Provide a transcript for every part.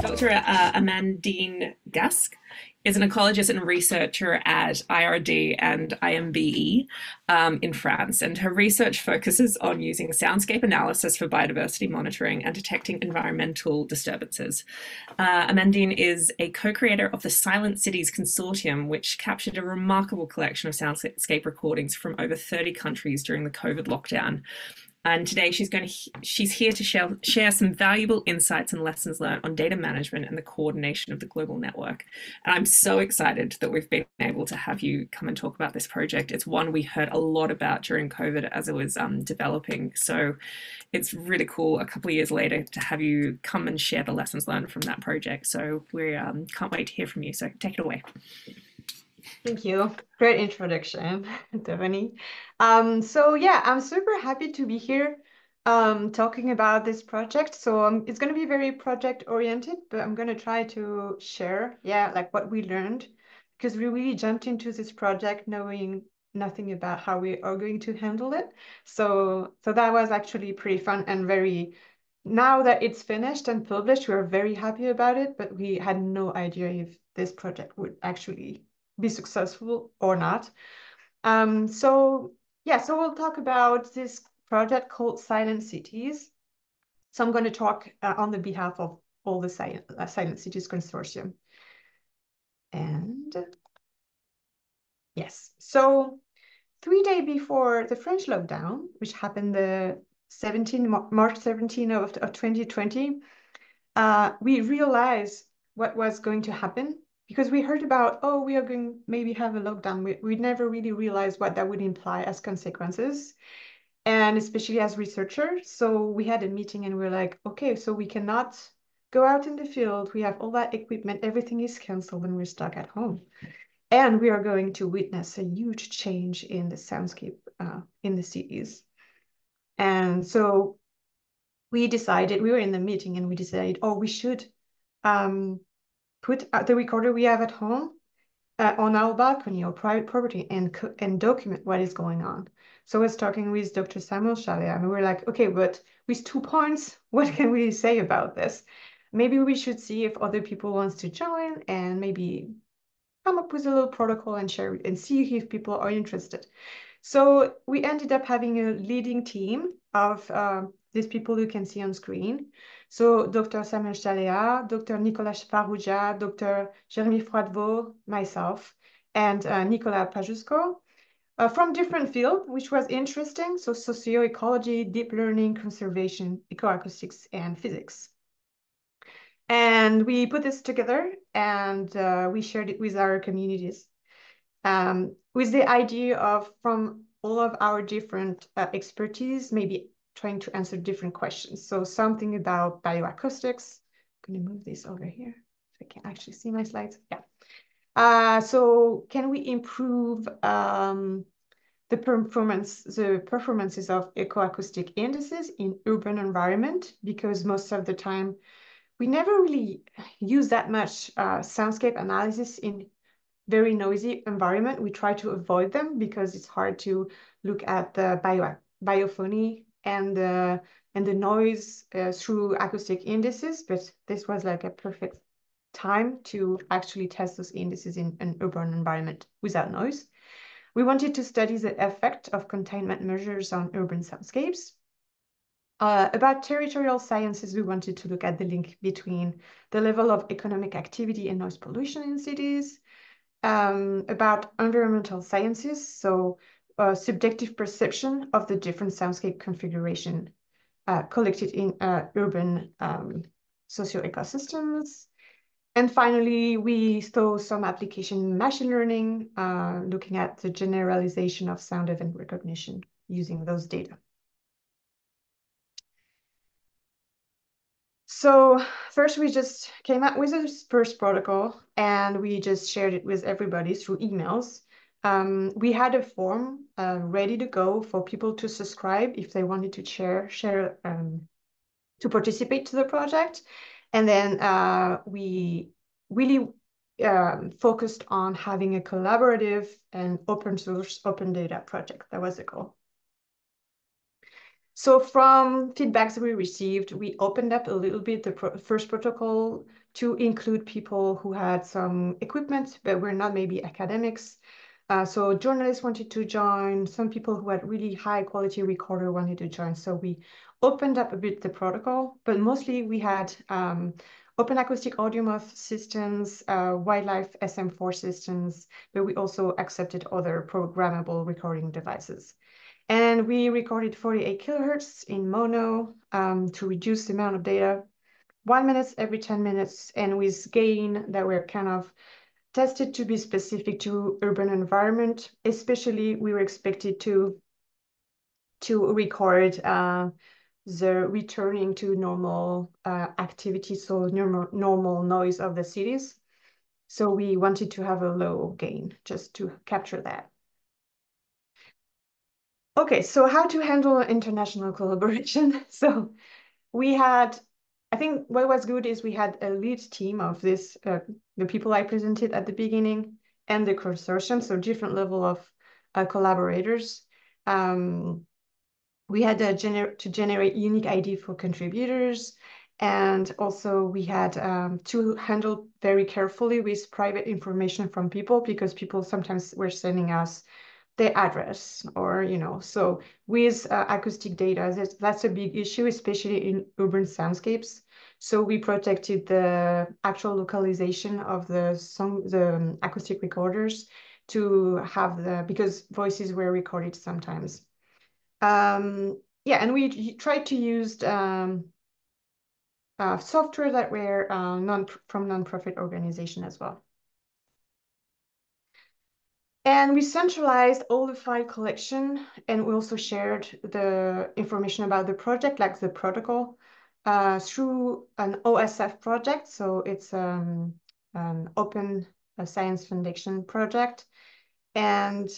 Dr. Amandine Gasc is an ecologist and researcher at IRD and IMBE in France, and her research focuses on using soundscape analysis for biodiversity monitoring and detecting environmental disturbances. Amandine is a co-creator of the Silent Cities Consortium, which captured a remarkable collection of soundscape recordings from over 30 countries during the COVID lockdown. And today she's here to share some valuable insights and lessons learned on data management and the coordination of the global network. And I'm so excited that we've been able to have you come and talk about this project. It's one we heard a lot about during COVID as it was developing. So it's really cool a couple of years later to have you come and share the lessons learned from that project. So we can't wait to hear from you. So take it away. Thank you. Great introduction, Tiffany. So yeah, I'm super happy to be here talking about this project. So it's going to be very project oriented, but I'm going to try to share, like what we learned, because we really jumped into this project knowing nothing about how we are going to handle it. So that was actually pretty fun and very, now that it's finished and published, we're very happy about it, but we had no idea if this project would actually be successful or not. So we'll talk about this project called Silent Cities. So I'm going to talk on the behalf of all the Silent Cities Consortium. And yes, so 3 days before the French lockdown, which happened the March 17 of 2020, we realized what was going to happen because we heard about, oh, we are going maybe have a lockdown. We never really realized what that would imply as consequences, and especially as researchers. So we had a meeting and we were like, okay, so we cannot go out in the field. We have all that equipment. Everything is canceled and we're stuck at home. And we are going to witness a huge change in the soundscape in the cities. And so we were in the meeting and we decided, oh, we should put the recorder we have at home on our balcony or private property and document what is going on. So I was talking with Dr. Samuel Chalet and we were like, okay, but with 2 points, what can we say about this? Maybe we should see if other people wants to join and maybe come up with a little protocol and share it and see if people are interested. So we ended up having a leading team of these people you can see on screen. So Dr. Samuel Chalea, Dr. Nicolas Farouja, Dr. Jeremy Froidevaux, myself, and Nicolas Pajusco from different fields, which was interesting. So socioecology, deep learning, conservation, ecoacoustics, and physics. And we put this together and we shared it with our communities with the idea of, from all of our different expertise, maybe trying to answer different questions. So something about bioacoustics. I'm going to move this over here so I can actually see my slides. Yeah. So can we improve the performances of ecoacoustic indices in urban environment? Because most of the time, we never really use that much soundscape analysis in very noisy environment. We try to avoid them because it's hard to look at the biophony and the noise through acoustic indices, but this was like a perfect time to actually test those indices in an urban environment without noise. We wanted to study the effect of containment measures on urban soundscapes. About territorial sciences, we wanted to look at the link between the level of economic activity and noise pollution in cities. About environmental sciences, so subjective perception of the different soundscape configuration collected in urban socio-ecosystems. And finally, we saw some application in machine learning, looking at the generalization of sound event recognition using those data. So first, we just came up with a first protocol and we just shared it with everybody through emails. We had a form ready to go for people to subscribe if they wanted to share to participate to the project. And then we really focused on having a collaborative and open source, open data project. That was the goal. So from feedbacks we received, we opened up a little bit the first protocol to include people who had some equipment, but were not maybe academics. So journalists wanted to join, some people who had really high quality recorder wanted to join. So we opened up a bit the protocol, but mostly we had open acoustic audio muff systems, wildlife SM4 systems, but we also accepted other programmable recording devices. And we recorded 48 kilohertz in mono to reduce the amount of data, 1 minute every 10 minutes, and with gain that were kind of tested to be specific to urban environment. Especially, we were expected to record the returning to normal activity, so normal noise of the cities. So we wanted to have a low gain just to capture that. Okay, so how to handle international collaboration? So we had, I think what was good is we had a lead team of this, the people I presented at the beginning and the consortium, so different level of collaborators. We had to generate unique ID for contributors. And also we had to handle very carefully with private information from people, because people sometimes were sending us their address or, so with acoustic data, that's a big issue, especially in urban soundscapes. So we protected the actual localization of the acoustic recorders to have because voices were recorded sometimes. Yeah, and we tried to use software that were from non-profit organization as well. And we centralized all the file collection, and we also shared the information about the project, like the protocol, through an OSF project. So it's an open science foundation project. And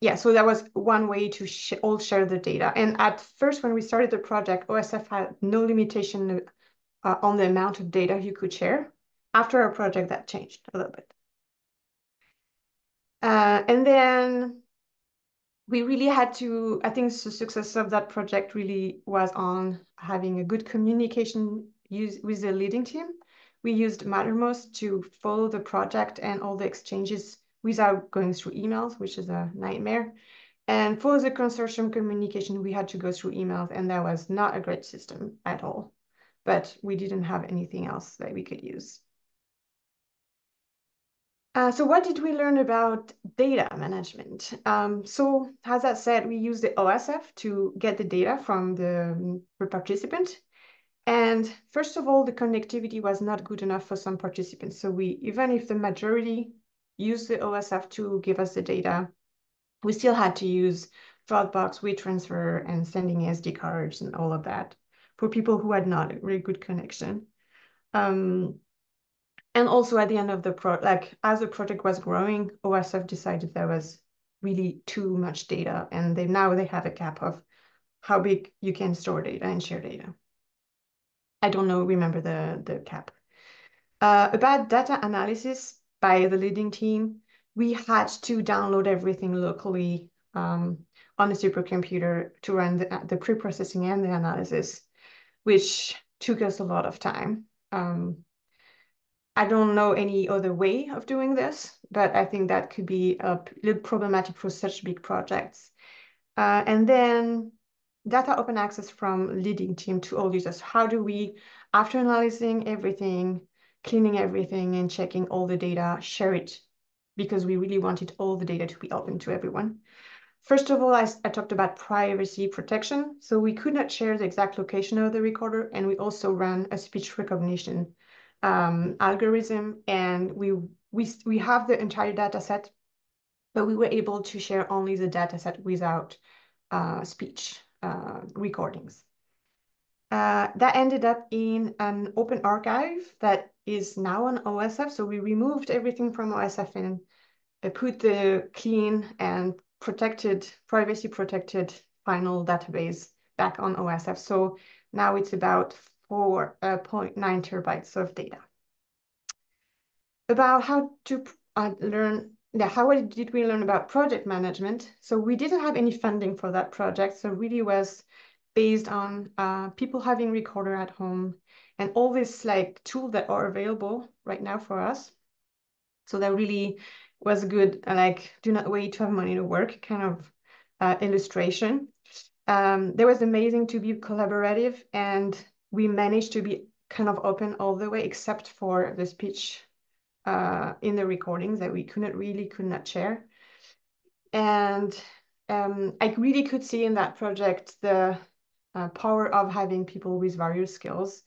yeah, so that was one way to all share the data. And at first, when we started the project, OSF had no limitation on the amount of data you could share. After our project, that changed a little bit. And then we really had to, I think the success of that project really was on having a good communication with the leading team. We used Mattermost to follow the project and all the exchanges without going through emails, which is a nightmare. And for the consortium communication, we had to go through emails, and that was not a great system at all. But we didn't have anything else that we could use. So what did we learn about data management? So as I said, we use the OSF to get the data from the participant. And first of all, the connectivity was not good enough for some participants. So even if the majority used the OSF to give us the data, we still had to use Dropbox, WeTransfer, and sending SD cards and all of that for people who had not a really good connection. And also at the end of the as the project was growing, OSF decided there was really too much data, and now they have a cap of how big you can store data and share data. I don't remember the cap. About data analysis by the leading team, we had to download everything locally on a supercomputer to run the pre-processing and the analysis, which took us a lot of time. I don't know any other way of doing this, but I think that could be a little problematic for such big projects. And then data open access from leading team to all users. How do we, after analyzing everything, cleaning everything and checking all the data, share it? Because we really wanted all the data to be open to everyone. First of all, I talked about privacy protection. So we could not share the exact location of the recorder, and we also ran a speech recognition algorithm, and we have the entire data set, but we were able to share only the data set without speech recordings. That ended up in an open archive that is now on OSF. So we removed everything from OSF and put the clean and privacy protected final database back on OSF. So now it's about 4.9 terabytes of data. About how to learn yeah, how did we learn about project management? So we didn't have any funding for that project. So really was based on people having recorder at home and all these like tools that are available right now for us. So that really was good, like do not wait to have money to work kind of illustration. There was amazing to be collaborative, and we managed to be kind of open all the way, except for the speech in the recordings that we could not share. And I really could see in that project the power of having people with various skills.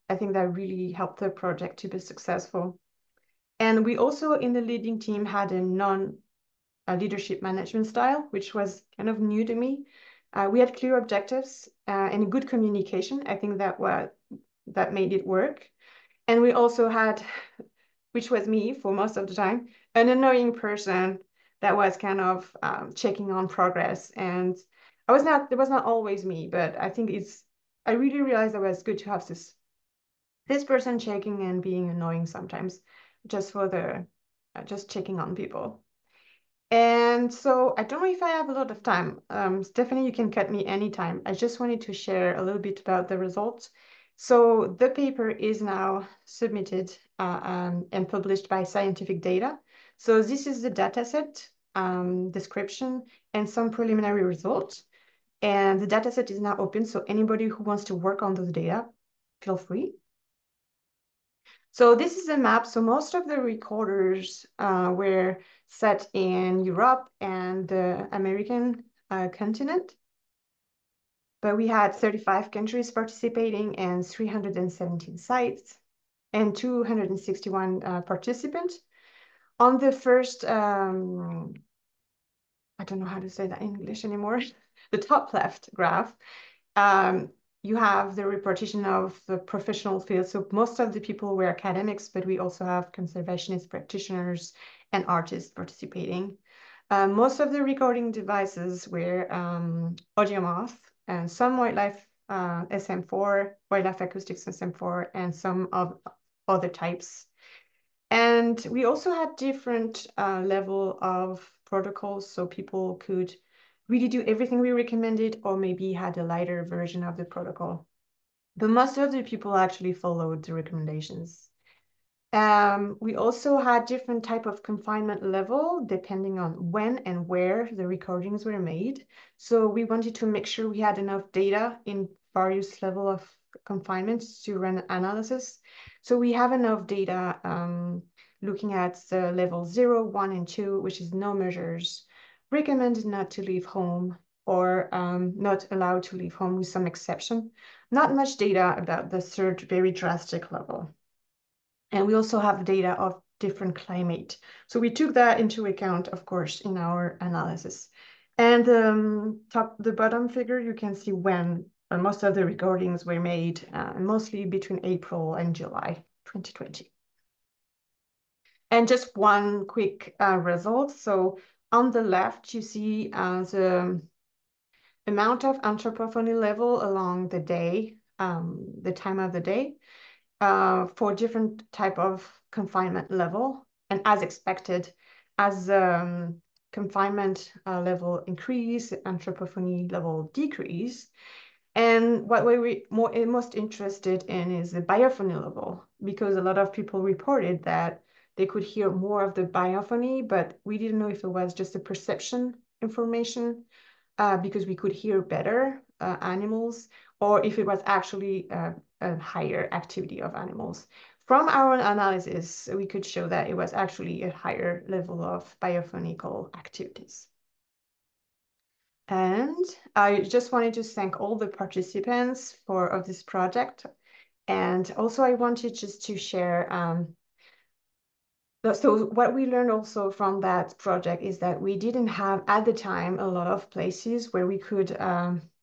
I think that really helped the project to be successful. And we also in the leading team had a non-leadership management style, which was kind of new to me. We had clear objectives and good communication. I think that made it work. And we also had, which was me for most of the time, an annoying person that was kind of checking on progress. And it was not always me, but I really realized it was good to have this person checking and being annoying sometimes, just for just checking on people. And so I don't know if I have a lot of time. Stephanie, you can cut me anytime. I just wanted to share a little bit about the results. So the paper is now submitted and published by Scientific Data. So this is the dataset, description, and some preliminary results. And the dataset is now open, so anybody who wants to work on those data, feel free. So this is a map. So most of the recorders were set in Europe and the American continent. But we had 35 countries participating and 317 sites and 261 participants. On the first, I don't know how to say that in English anymore, the top left graph, you have the repartition of the professional field. So most of the people were academics, but we also have conservationist practitioners and artists participating. Most of the recording devices were audiomoth and some wildlife SM4, wildlife acoustics SM4, and some of other types. And we also had different level of protocols, so people could really do everything we recommended, or maybe had a lighter version of the protocol. But most of the people actually followed the recommendations. We also had different type of confinement level depending on when and where the recordings were made. So we wanted to make sure we had enough data in various level of confinement to run analysis. So we have enough data looking at the level 0, 1, and 2, which is no measures, recommended not to leave home, or not allowed to leave home with some exception. Not much data about the third very drastic level. And we also have data of different climate. So we took that into account, of course, in our analysis. And the bottom figure, you can see when most of the recordings were made, mostly between April and July 2020. And just one quick result. So on the left, you see the amount of anthropophony level along the day, the time of the day, for different type of confinement level. And as expected, as confinement level increase, anthropophony level decrease. And what we're most interested in is the biophony level, because a lot of people reported that they could hear more of the biophony, but we didn't know if it was just a perception information because we could hear better animals, or if it was actually a higher activity of animals. From our analysis, we could show that it was actually a higher level of biophonical activities. And I just wanted to thank all the participants of this project. And also I wanted just to share, so what we learned also from that project is that we didn't have at the time a lot of places where we could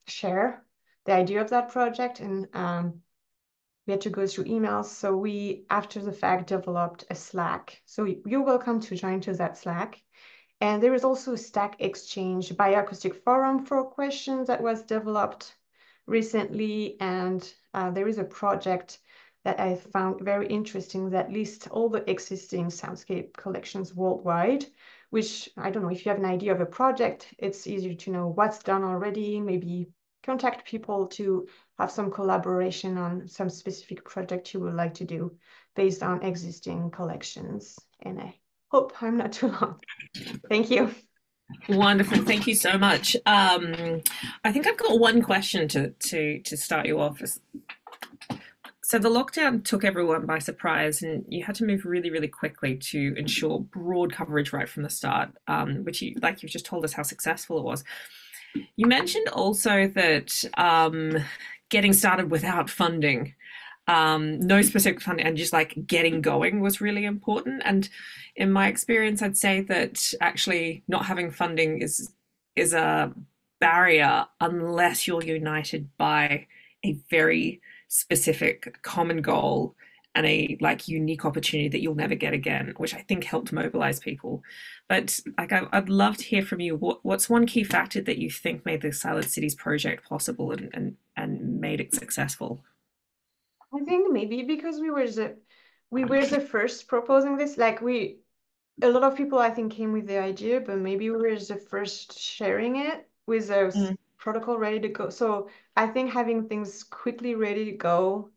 share the idea of that project, and we had to go through emails. So we, after the fact, developed a Slack. So you're welcome to join to that Slack. And there is also a Stack Exchange bioacoustic forum for questions that was developed recently. And there is a project that I found very interesting that lists all the existing soundscape collections worldwide which I don't know, if you have an idea of a project, it's easier to know what's done already, maybe contact people to have some collaboration on some specific project you would like to do based on existing collections. And I hope I'm not too long. Thank you. Wonderful. Thank you so much. I think I've got one question to start you off. So the lockdown took everyone by surprise, and you had to move really, really quickly to ensure broad coverage right from the start, which you, like you've just told us how successful it was. You mentioned also that getting started without funding, no specific funding, and just like getting going was really important. And in my experience, I'd say that actually not having funding is a barrier unless you're united by a very specific common goal and a like unique opportunity that you'll never get again, which I think helped mobilize people. But like I'd love to hear from you. What's one key factor that you think made the Silent Cities project possible and made it successful? I think maybe because we were the first proposing this. Like a lot of people I think came with the idea, but maybe we were the first sharing it with a Mm, protocol ready to go. So I think having things quickly ready to go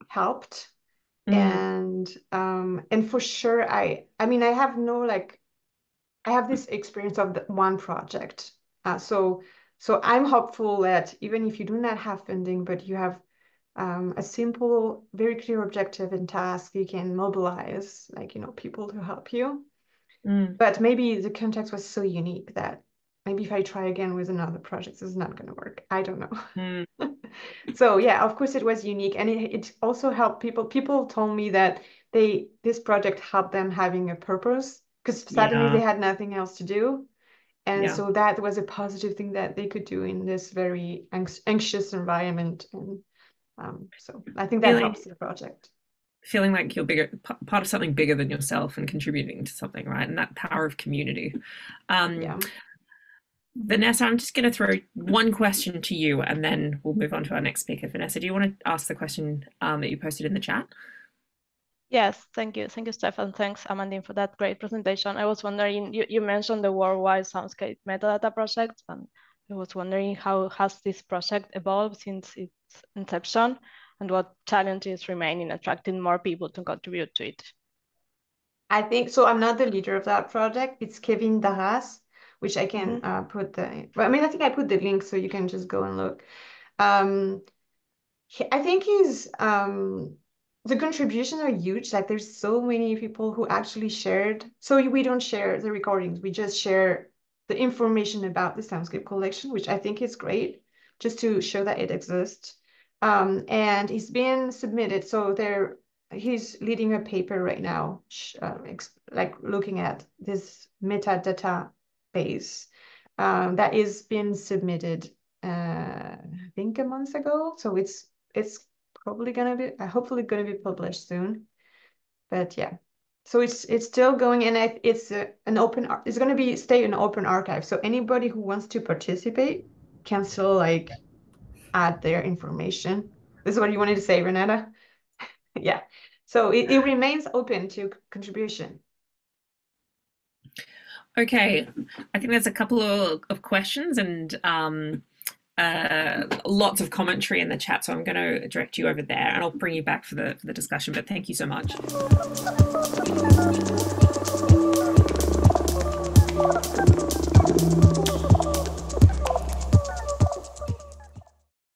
helped. mm, And for sure I mean I have no like I have this experience of the one project. So I'm hopeful that even if you do not have funding, but you have a simple, very clear objective and task, you can mobilize like, people to help you. mm, But maybe the context was so unique that maybe if I try again with another project, it's not going to work. I don't know. mm. So yeah, of course it was unique, and it also helped people. People told me that this project helped them having a purpose because suddenly they Yeah, had nothing else to do, and yeah. so that was a positive thing that they could do in this very anxious environment. And so I think that Feeling helps the project. feeling like you're part of something bigger than yourself and contributing to something, right? And that power of community. Um, Yeah. Vanessa, I'm just going to throw one question to you, and then we'll move on to our next speaker. Vanessa, do you want to ask the question that you posted in the chat? Yes, thank you. Thank you, Stefan. Thanks, Amandine, for that great presentation. I was wondering, you mentioned the Worldwide Soundscape Metadata Project, and I was wondering how has this project evolved since its inception, and what challenges remain in attracting more people to contribute to it? I think so. I'm not the leader of that project. It's Kevin Darras, which I can Mm-hmm. put well, I mean, I think I put the link so you can just go and look. Um, I think the contributions are huge. Like there's so many people who actually shared. So we don't share the recordings. We just share the information about the Soundscape collection, which I think is great, just to show that it exists. And it's been submitted. So he's leading a paper right now, like looking at this metadata base that is been submitted, I think a month ago. So it's probably gonna be hopefully gonna be published soon. But yeah, so it's still going, and it's an it's gonna be stay an open archive. So anybody who wants to participate can still like add their information. This is what you wanted to say, Renata? Yeah. So it remains open to contribution. Okay, I think there's a couple of questions and lots of commentary in the chat, so I'm going to direct you over there, and I'll bring you back for the discussion. But thank you so much.